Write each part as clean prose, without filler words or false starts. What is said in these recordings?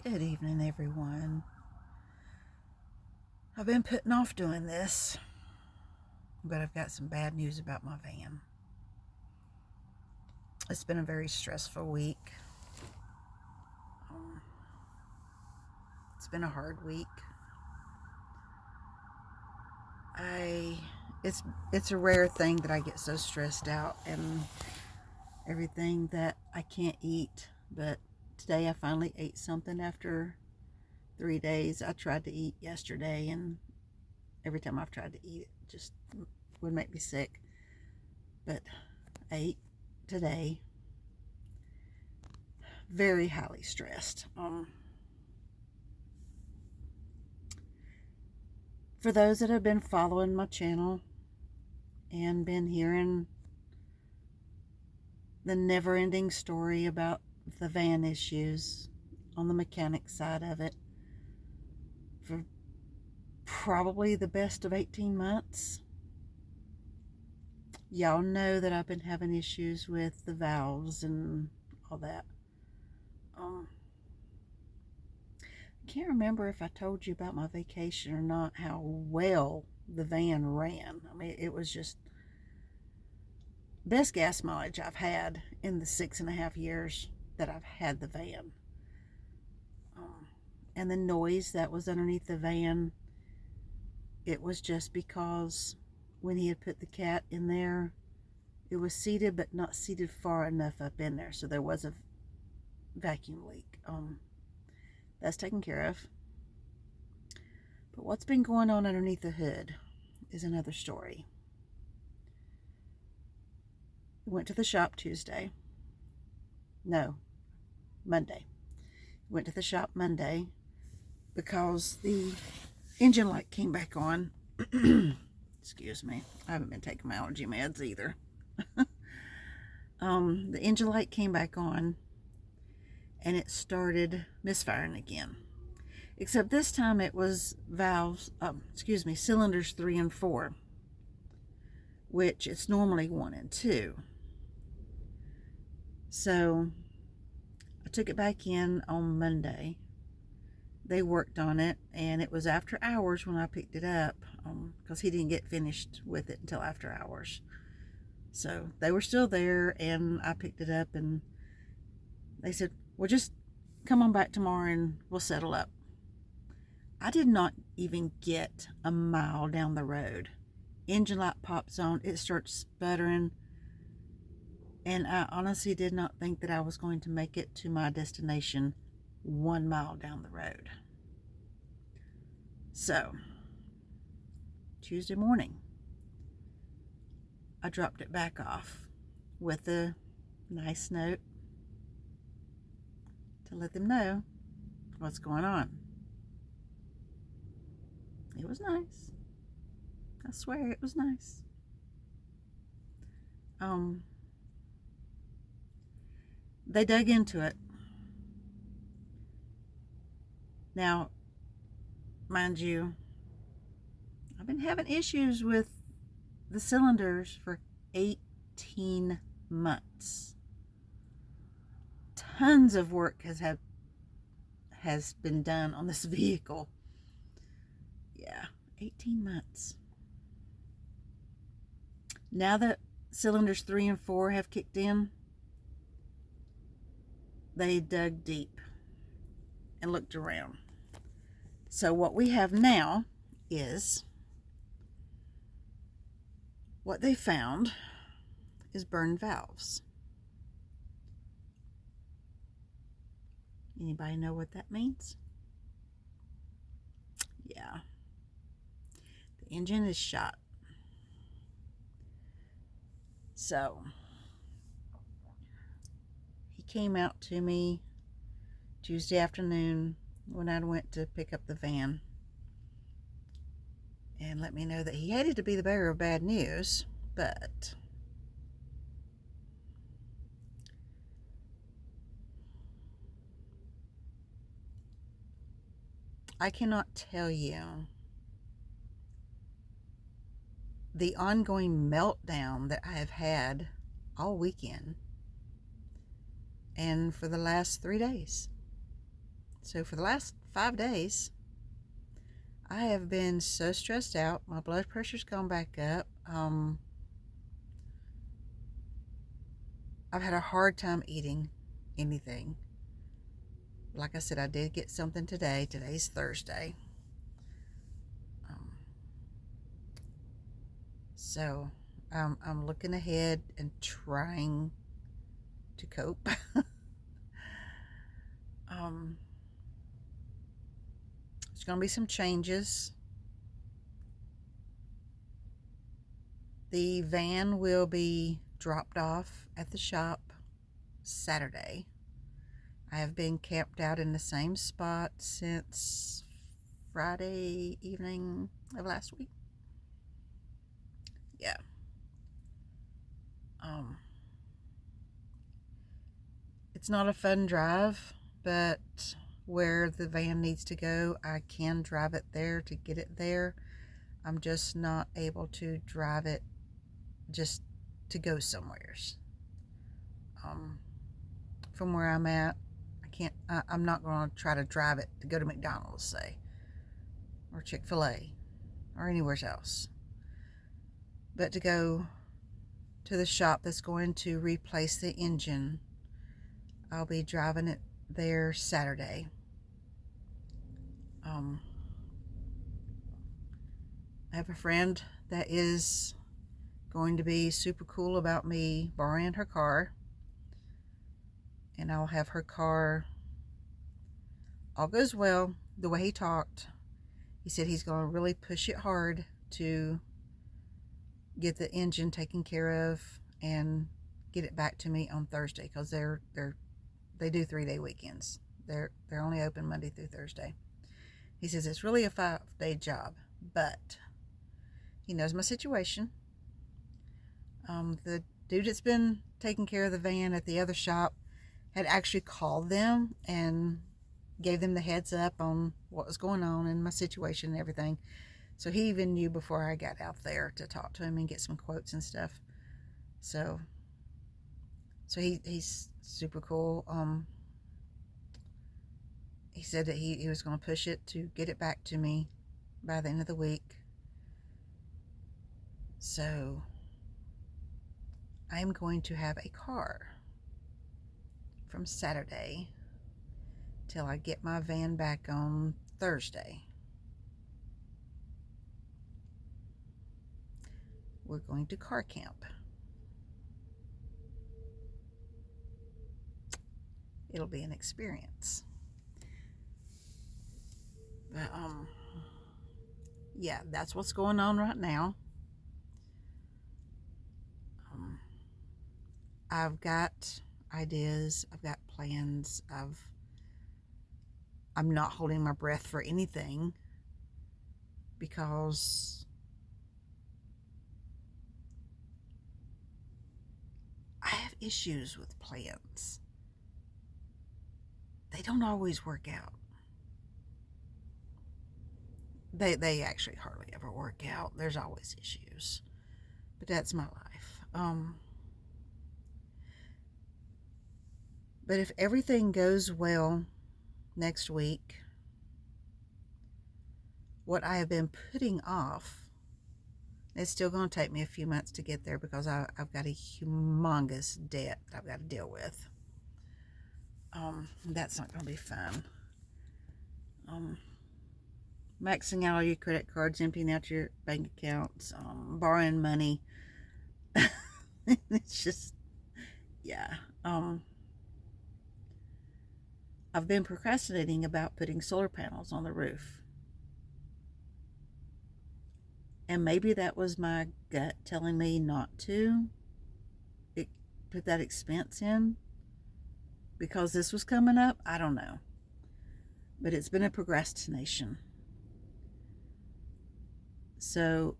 Good evening, everyone. I've been putting off doing this, but I've got some bad news about my van. It's been a very stressful week. Um, it's been a hard week. It's a rare thing that I get so stressed out and everything that I can't eat. But today I finally ate something after 3 days. I tried to eat yesterday, and every time I've tried to eat it just would make me sick. But I ate today. Very highly stressed. For those that have been following my channel and been hearing the never-ending story about the van issues on the mechanic side of it for probably the best of 18 months, y'all know that I've been having issues with the valves and all that. I can't remember if I told you about my vacation or not, how well the van ran. I mean, it was just best gas mileage I've had in the 6.5 years that I've had the van. And the noise that was underneath the van, it was just because when he had put the cat in there, it was seated but not seated far enough up in there, so there was a vacuum leak. That's taken care of. But what's been going on underneath the hood is another story. Went to the shop Monday. Went to the shop Monday because the engine light came back on. Excuse me. I haven't been taking my allergy meds either. The engine light came back on and it started misfiring again. Except this time it was cylinders 3 and 4, which it's normally 1 and 2. So I took it back in on Monday. They worked on it, and it was after hours when I picked it up because he didn't get finished with it until after hours. So they were still there, and I picked it up, and they said, well, just come on back tomorrow and we'll settle up. I did not even get a mile down the road. Engine light pops on, it starts sputtering, and I honestly did not think that I was going to make it to my destination 1 mile down the road. So, Tuesday morning, I dropped it back off with a nice note to let them know what's going on. It was nice. I swear it was nice. They dug into it. Now, mind you, I've been having issues with the cylinders for 18 months. Tons of work has been done on this vehicle. Yeah, 18 months. Now that cylinders 3 and 4 have kicked in, they dug deep and looked around. So what we have now is, what they found is burned valves. Anybody know what that means? Yeah. The engine is shot. So he came out to me Tuesday afternoon when I went to pick up the van and let me know that he hated to be the bearer of bad news, but I cannot tell you the ongoing meltdown that I have had all weekend and for the last 3 days. So for the last 5 days, I have been so stressed out. My blood pressure's gone back up. I've had a hard time eating anything. Like I said, I did get something today. Today's Thursday. So I'm looking ahead and trying to cope. There's going to be some changes. The van will be dropped off at the shop Saturday. I have been camped out in the same spot since Friday evening of last week. Yeah. It's not a fun drive, but where the van needs to go, I can drive it there to get it there. I'm just not able to drive it just to go somewheres. From where I'm at, I'm not going to try to drive it to go to McDonald's, say, or Chick-fil-A, or anywhere else. But to go to the shop that's going to replace the engine, I'll be driving it there Saturday. I have a friend that is going to be super cool about me borrowing her car, and I'll have her car. All goes well. The way he talked, he said he's going to really push it hard to get the engine taken care of and get it back to me on Thursday, because they do 3-day weekends. They're only open Monday through Thursday. He says it's really a 5-day job, but he knows my situation. The dude that's been taking care of the van at the other shop had actually called them and gave them the heads up on what was going on and my situation and everything. So he even knew before I got out there to talk to him and get some quotes and stuff. So he's super cool. He said that he was going to push it to get it back to me by the end of the week. So I'm going to have a car from Saturday till I get my van back on Thursday. We're going to car camp. It'll be an experience. But yeah, that's what's going on right now. I've got ideas, I've got plans, I'm not holding my breath for anything, because I have issues with plans. They don't always work out. They actually hardly ever work out. There's always issues. But that's my life. But if everything goes well next week, what I have been putting off, it's still going to take me a few months to get there, because I've got a humongous debt that I've got to deal with. That's not going to be fun. Maxing out all your credit cards, emptying out your bank accounts, borrowing money. It's just, yeah. I've been procrastinating about putting solar panels on the roof. And maybe that was my gut telling me not to put that expense in, because this was coming up. I don't know. But it's been a procrastination. So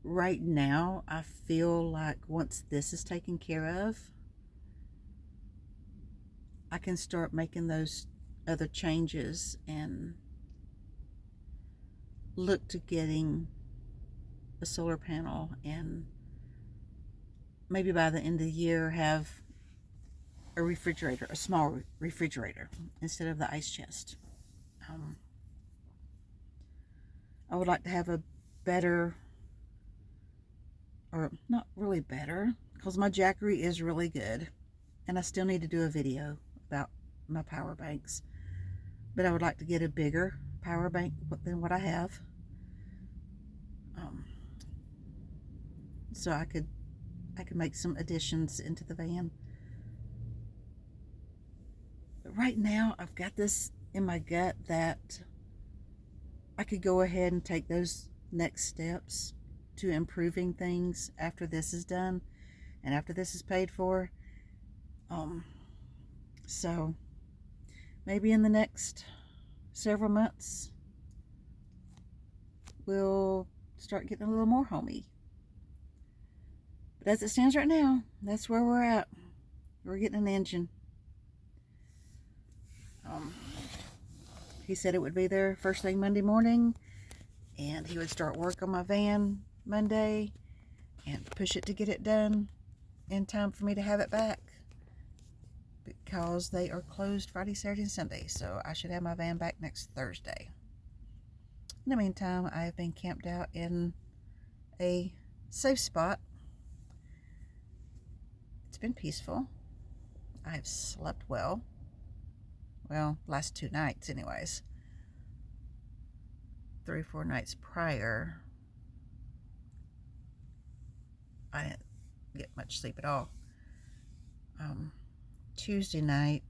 right now, I feel like once this is taken care of, I can start making those other changes and look to getting a solar panel, and maybe by the end of the year have a refrigerator, a small refrigerator, instead of the ice chest. I would like to have a better, or not really better, because my Jackery is really good, and I still need to do a video about my power banks. But I would like to get a bigger power bank than what I have, so I could make some additions into the van. But right now, I've got this in my gut that I could go ahead and take those next steps to improving things after this is done and after this is paid for. So maybe in the next several months, we'll start getting a little more homey. But as it stands right now, that's where we're at. We're getting an engine. He said it would be there first thing Monday morning, and he would start work on my van Monday and push it to get it done in time for me to have it back, because they are closed Friday, Saturday, and Sunday. So I should have my van back next Thursday. In the meantime, I have been camped out in a safe spot. It's been peaceful. I have slept well. Well, last 2 nights anyways. 3 or 4 nights prior, I didn't get much sleep at all. Tuesday night,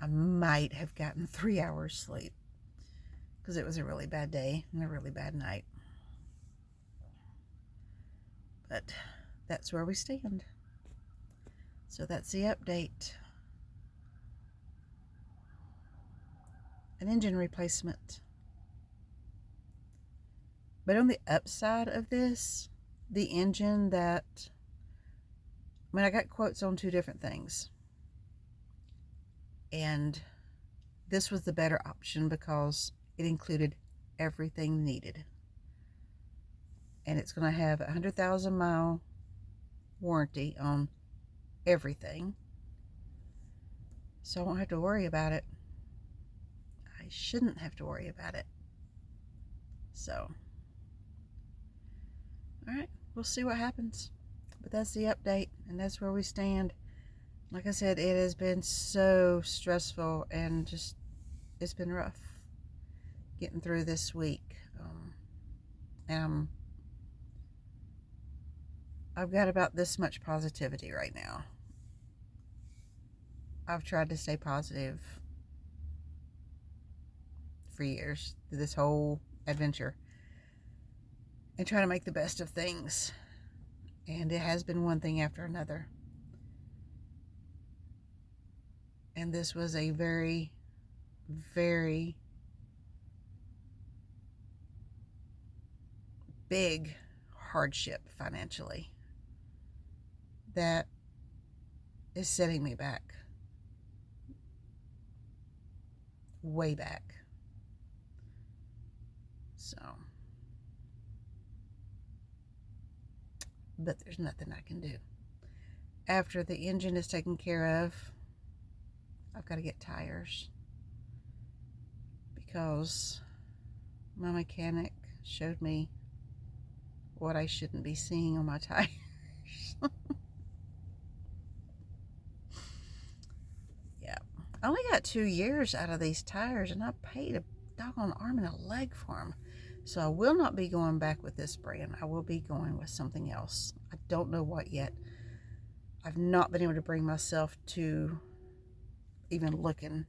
I might have gotten 3 hours sleep, because it was a really bad day and a really bad night. But that's where we stand. So that's the update. An engine replacement. But on the upside of this, the engine that, I got quotes on 2 different things. And this was the better option because it included everything needed. And it's going to have a 100,000 mile warranty on everything. So I won't have to worry about it. I shouldn't have to worry about it. So, alright, we'll see what happens. But that's the update, and that's where we stand. Like I said, it has been so stressful, and just, it's been rough getting through this week. I've got about this much positivity right now. I've tried to stay positive for years through this whole adventure and try to make the best of things. And it has been one thing after another. And this was a very, very big hardship financially that is setting me back. Way back. So, but there's nothing I can do. After the engine is taken care of, I've got to get tires, because my mechanic showed me what I shouldn't be seeing on my tires. Yeah, I only got 2 years out of these tires, and I paid a doggone arm and a leg for them. So I will not be going back with this brand. I will be going with something else. I don't know what yet. I've not been able to bring myself to even looking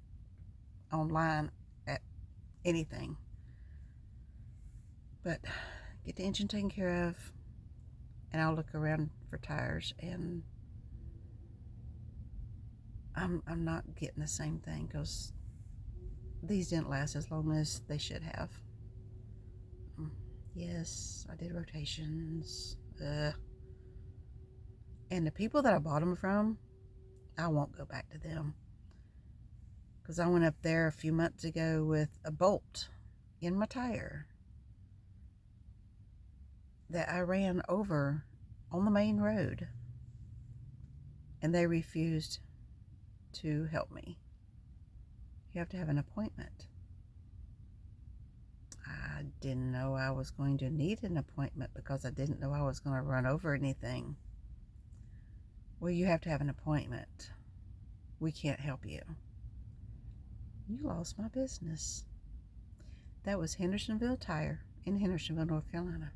online at anything. But get the engine taken care of, and I'll look around for tires. And I'm not getting the same thing, because these didn't last as long as they should have. Yes, I did rotations. And the people that I bought them from, I won't go back to them, because I went up there a few months ago with a bolt in my tire that I ran over on the main road, and they refused to help me. You have to have an appointment. I didn't know I was going to need an appointment because I didn't know I was going to run over anything. Well, you have to have an appointment. We can't help you. You lost my business. That was Hendersonville Tire in Hendersonville, North Carolina.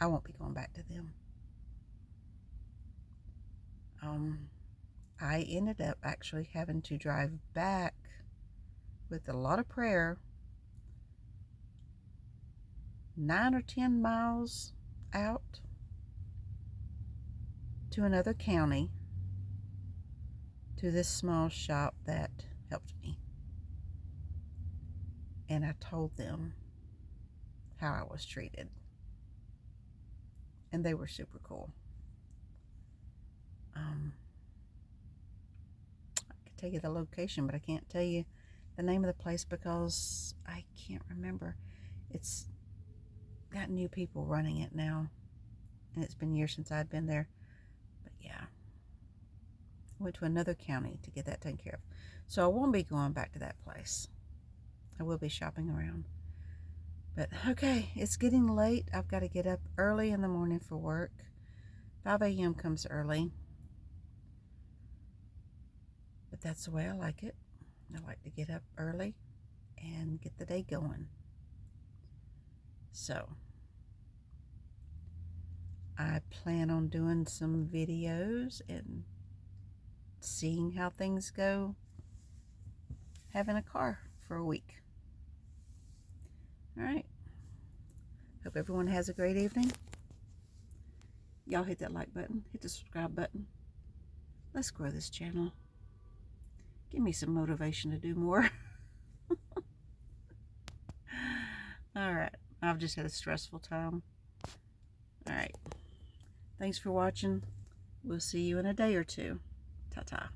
I won't be going back to them. I ended up actually having to drive back with a lot of prayer 9 or 10 miles out to another county to this small shop that helped me. And I told them how I was treated. And they were super cool. I could tell you the location, but I can't tell you the name of the place because I can't remember. It's got new people running it now, and it's been years since I'd been there. But yeah, I went to another county to get that taken care of. So I won't be going back to that place. I will be shopping around. But okay, it's getting late. I've got to get up early in the morning for work. 5 a.m. comes early. But that's the way I like it. I like to get up early and get the day going. So I plan on doing some videos and seeing how things go having a car for a week. All right. Hope everyone has a great evening. Y'all hit that like button, hit the subscribe button. Let's grow this channel. Give me some motivation to do more. All right. I've just had a stressful time. All right. Thanks for watching. We'll see you in a day or two. Ta-ta.